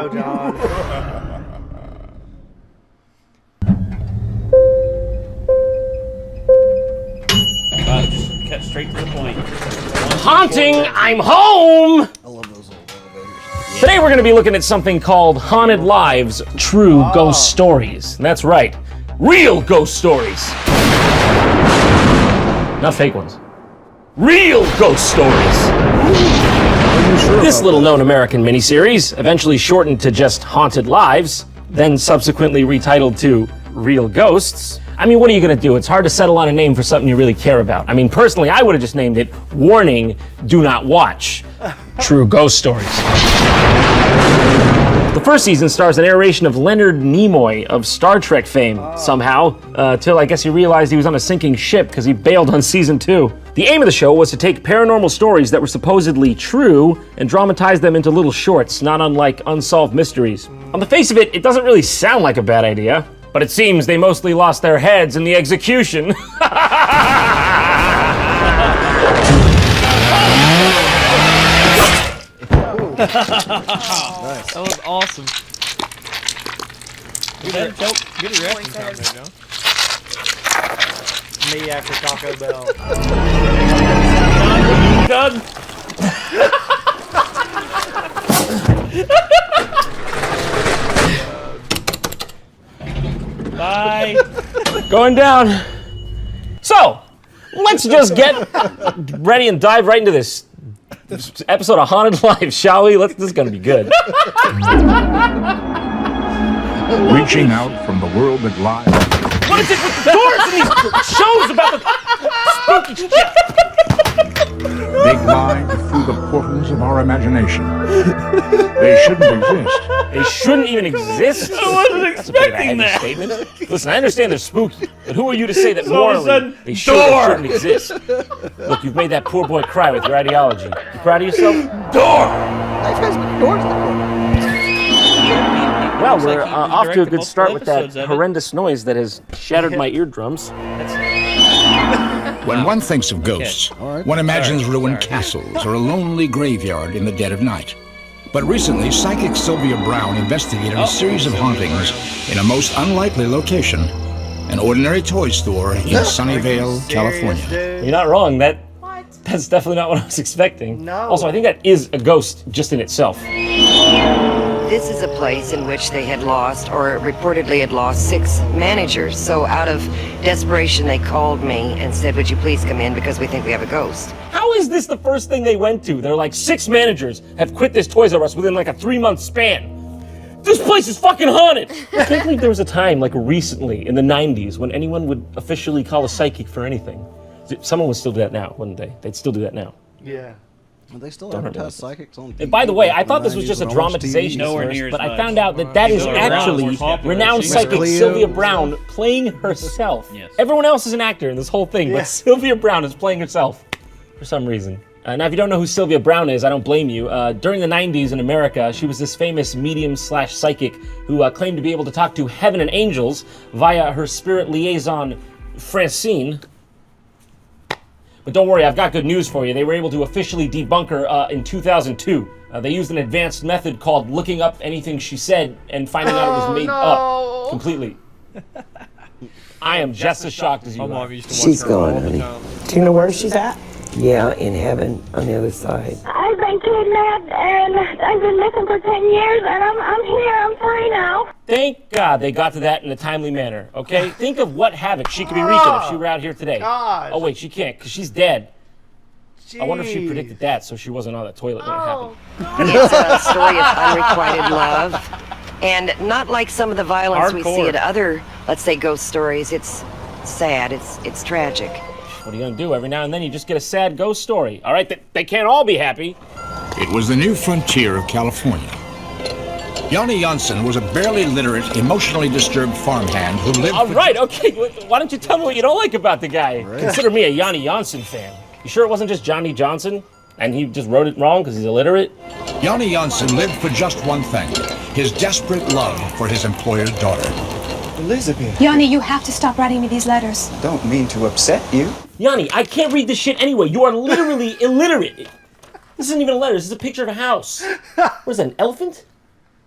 go, John. Just cut straight to the point. Haunting, I'm home! I love those old elevators. Today we're going to be looking at something called Haunted Lives, True Ghost Stories. And that's right, real ghost stories. Not fake ones. Real ghost stories. This little-known American miniseries, eventually shortened to just Haunted Lives, then subsequently retitled to Real Ghosts. I mean, what are you going to do? It's hard to settle on a name for something you really care about. I mean, personally, I would have just named it Warning, Do Not Watch. True Ghost Stories. The first season stars an narration of Leonard Nimoy of Star Trek fame, somehow, till I guess he realized he was on a sinking ship because he bailed on season 2. The aim of the show was to take paranormal stories that were supposedly true and dramatize them into little shorts, not unlike Unsolved Mysteries. On the face of it, it doesn't really sound like a bad idea, but it seems they mostly lost their heads in the execution. Nice. That was awesome. Good reaction time there, John. Me after Taco Bell. Done. Bye. Going down. So, let's just get ready and dive right into this episode of Haunted Lives, shall we? This is gonna be good. Reaching out from the world that lies. What is it with the doors and these shows about the spooky shit? They glide through the portals of our imagination. They shouldn't exist. They shouldn't even exist? I wasn't expecting that. Statement. Listen, I understand they're spooky, but who are you to say that So all of a morally sudden, they should or door. shouldn't exist? Look, you've made that poor boy cry with your ideology. You proud of yourself? Door. Life has many doors in the corner. Well, Looks we're like he off to a directed good start with multiple that episodes of it. horrendous noise that has shattered my eardrums. When one thinks of ghosts, one imagines ruined castles or a lonely graveyard in the dead of night. But recently, psychic Sylvia Browne investigated a series of hauntings in a most unlikely location, an ordinary toy store in Sunnyvale, California. You're not wrong. That's definitely not what I was expecting. No. Also, I think that is a ghost just in itself. This is a place in which they had lost, or reportedly had lost, 6 managers. So out of desperation, they called me and said, would you please come in because we think we have a ghost. How is this the first thing they went to? They're like, 6 managers have quit this Toys R Us within like a 3-month span. This place is fucking haunted! I can't believe there was a time, like recently, in the 90s, when anyone would officially call a psychic for anything. Someone would still do that now, wouldn't they? They'd still do that now. Yeah. Well, they still Don't advertise know. psychics on TV. And by the way, I thought this was in the just a 90s, dramatization at Nowhere first, near as but I much. found out that is Sylvia Browne actually was more popular. renowned She was psychic Cleo. Sylvia Browne playing herself. Yes. Everyone else is an actor in this whole thing, Yeah. but Sylvia Browne is playing herself for some reason. Now, if you don't know who Sylvia Browne is, I don't blame you. During the 90s in America, she was this famous medium/psychic who claimed to be able to talk to heaven and angels via her spirit liaison, Francine. But don't worry, I've got good news for you. They were able to officially debunk her in 2002. They used an advanced method called looking up anything she said and finding out it was made up completely. I am just as shocked as you My are. mom used to watch She's her gone, all the honey. time. Do you know where she's at? Yeah, in heaven, on the other side. I've been kidnapped and I've been missing for 10 years and I'm here, I'm free now. Thank God they got to that in a timely manner, okay? Think of what havoc she could be wreaking if she were out here today. Gosh. Oh wait, she can't, because she's dead. I wonder if she Jeez. predicted that so she wasn't on the toilet when it happened. It's a story of unrequited love. And not like some of the violence we see Hardcore. at other, let's say, ghost stories. It's sad, it's tragic. What are you gonna do? Every now and then you just get a sad ghost story. All right, they can't all be happy. It was the new frontier of California. Yanni Jansson was a barely literate, emotionally disturbed farmhand who lived All for right, okay. Why don't you tell me what you don't like about the guy? Consider me a Yanni Jansson fan. You sure it wasn't just Johnny Johnson? And he just wrote it wrong because he's illiterate? Yanni Jansson lived for just one thing, his desperate love for his employer's daughter. Elizabeth, Yanni, you have to stop writing me these letters. don't mean to upset you. Yanni, I can't read this shit anyway. You are literally illiterate. This isn't even a letter. This is a picture of a house. What is that, an elephant?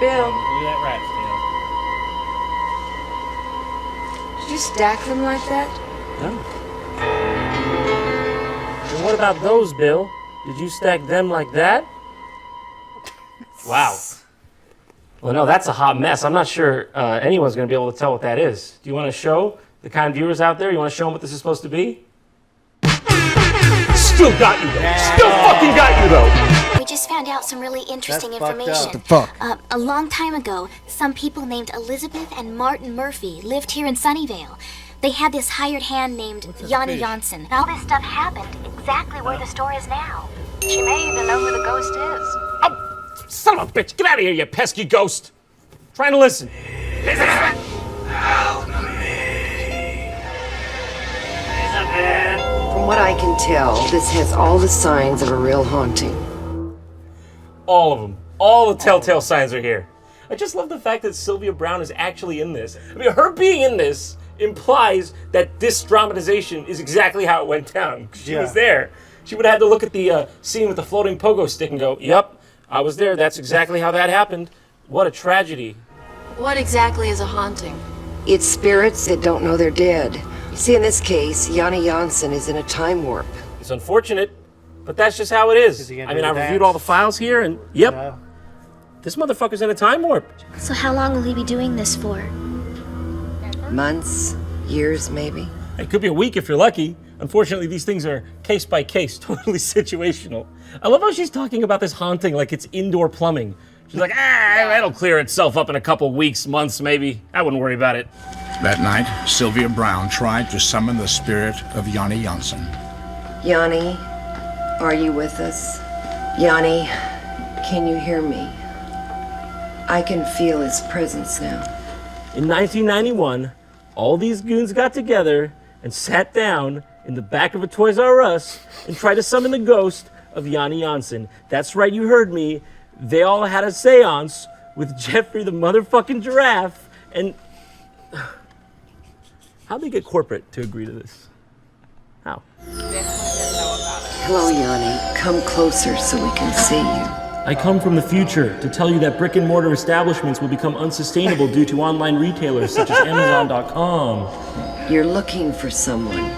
Bill, Look at that rat's tail. did you stack them like that? No. And what about those, Bill? Did you stack them like that? Wow. Well, no, that's a hot mess. I'm not sure anyone's going to be able to tell what that is. Do you want to show the kind viewers out there? You want to show them what this is supposed to be? Still got you, though. Still fucking got you, though. We just found out some really interesting That's fucked information. up. The fuck? A long time ago, some people named Elizabeth and Martin Murphy lived here in Sunnyvale. They had this hired hand named Yanni Jansson. All this stuff happened exactly where the store is now. She may even know who the ghost is. Oh, son of a bitch. Get out of here, you pesky ghost. Trying to listen. From what I can tell, this has all the signs of a real haunting. All of them. All the telltale signs are here. I just love the fact that Sylvia Browne is actually in this. I mean, her being in this implies that this dramatization is exactly how it went down. She was there. She would have had to look at the scene with the floating pogo stick and go, yep, I was there. That's exactly how that happened. What a tragedy. What exactly is a haunting? It's spirits that don't know they're dead. You see, in this case, Yanni Jansson is in a time warp. It's unfortunate, but that's just how it is. I mean, I reviewed all the files here, and yep, this motherfucker's in a time warp. So how long will he be doing this for? Months, years, maybe. It could be a week if you're lucky. Unfortunately, these things are case by case, totally situational. I love how she's talking about this haunting like it's indoor plumbing. She's like, that'll clear itself up in a couple weeks, months, maybe. I wouldn't worry about it. That night, Sylvia Browne tried to summon the spirit of Yanni Jansson. Yanni, are you with us? Yanni, can you hear me? I can feel his presence now. In 1991, all these goons got together and sat down in the back of a Toys R Us and tried to summon the ghost of Yanni Jansson. That's right, you heard me. They all had a séance with Jeffrey the motherfucking giraffe, and how'd they get corporate to agree to this? How? Hello, Yanni. Come closer so we can see you. I come from the future to tell you that brick and mortar establishments will become unsustainable due to online retailers such as Amazon.com. You're looking for someone.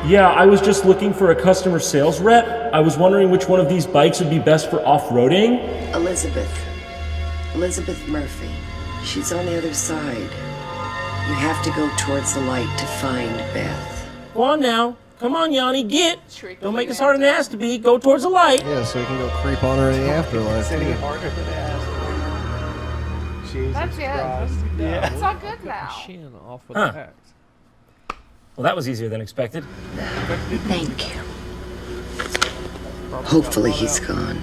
Yeah, I was just looking for a customer sales rep. I was wondering which one of these bikes would be best for off-roading. Elizabeth Murphy. She's on the other side. You have to go towards the light to find Beth. Go on now. Come on, Yanni, get. Don't make this harder than it has to be. Go towards the light. Yeah, so we can go creep on her in the afterlife. It's any harder than it has to be. Jesus That's Christ. Yeah. It's not good now. Shin off with Huh. that. Well, that was easier than expected. Thank you. Hopefully he's gone.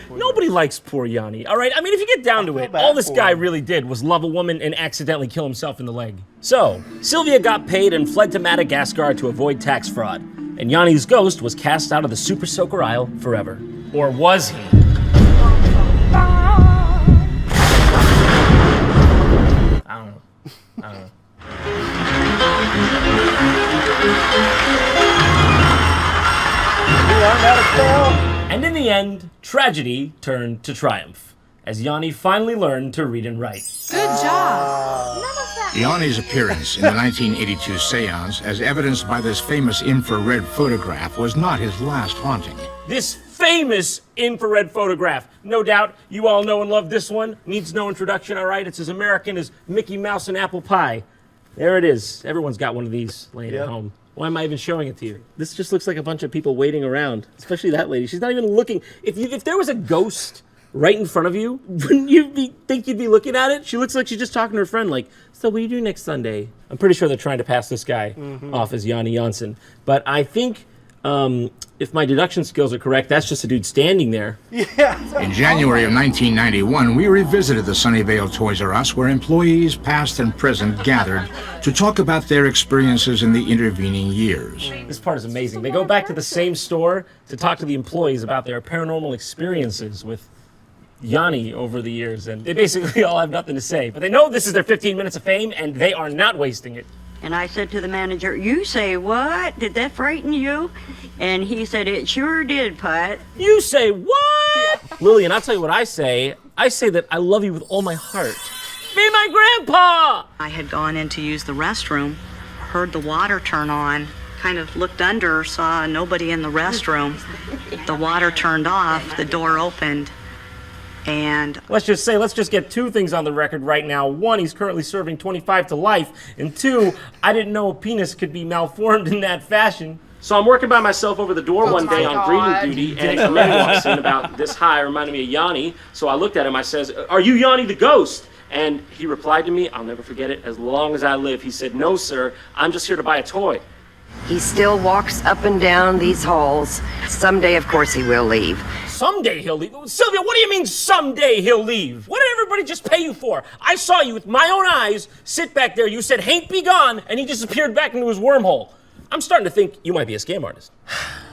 Nobody likes poor Yanni, all right? I mean, if you get down to it, all this guy really did was love a woman and accidentally kill himself in the leg. So, Sylvia got paid and fled to Madagascar to avoid tax fraud. And Yanni's ghost was cast out of the Super Soaker aisle forever. Or was he? I don't know. And in the end, tragedy turned to triumph, as Yanni finally learned to read and write. Good job. Yanni's appearance in the 1982 séance, as evidenced by this famous infrared photograph, was not his last haunting. This famous infrared photograph. No doubt you all know and love this one. Needs no introduction, all right? It's as American as Mickey Mouse and apple pie. There it is. Everyone's got one of these laying at home. Why am I even showing it to you? This just looks like a bunch of people waiting around, especially that lady. She's not even looking. If there was a ghost right in front of you, wouldn't you think you'd be looking at it? She looks like she's just talking to her friend, like, so what do you do next Sunday? I'm pretty sure they're trying to pass this guy off as Yanni Jansson. But I think if my deduction skills are correct, that's just a dude standing there. Yeah. In January of 1991, we revisited the Sunnyvale Toys R Us, where employees, past and present, gathered to talk about their experiences in the intervening years. This part is amazing. They go back to the same store to talk to the employees about their paranormal experiences with Yanni over the years, and they basically all have nothing to say. But they know this is their 15 minutes of fame, and they are not wasting it. And I said to the manager, "You say what? Did that frighten you?" And he said, "It sure did, Pat." You say what? Lillian, I'll tell you what I say. I say that I love you with all my heart. Be my grandpa! I had gone in to use the restroom, heard the water turn on, kind of looked under, saw nobody in the restroom. The water turned off, the door opened, and... Let's just get two things on the record right now. One, he's currently serving 25 to life, and two, I didn't know a penis could be malformed in that fashion. So I'm working by myself over the door one day on greeting duty, and a man walks in about this high, reminded me of Yanni. So I looked at him, I says, "Are you Yanni the ghost?" And he replied to me, I'll never forget it, as long as I live. He said, "No, sir, I'm just here to buy a toy." He still walks up and down these halls. Someday, of course, he will leave. Someday he'll leave? Sylvia, what do you mean someday he'll leave? What did everybody just pay you for? I saw you with my own eyes sit back there. You said, "Hain't be gone," and he disappeared back into his wormhole. I'm starting to think you might be a scam artist.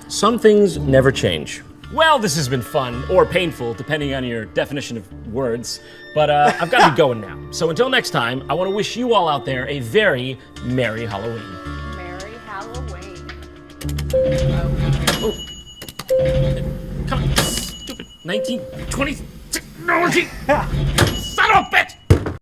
Some things never change. Well, this has been fun, or painful, depending on your definition of words. But I've got to be going now. So until next time, I want to wish you all out there a very Merry Halloween. Merry Halloween. Oh. Come on, stupid 1920s technology. Son of a bitch!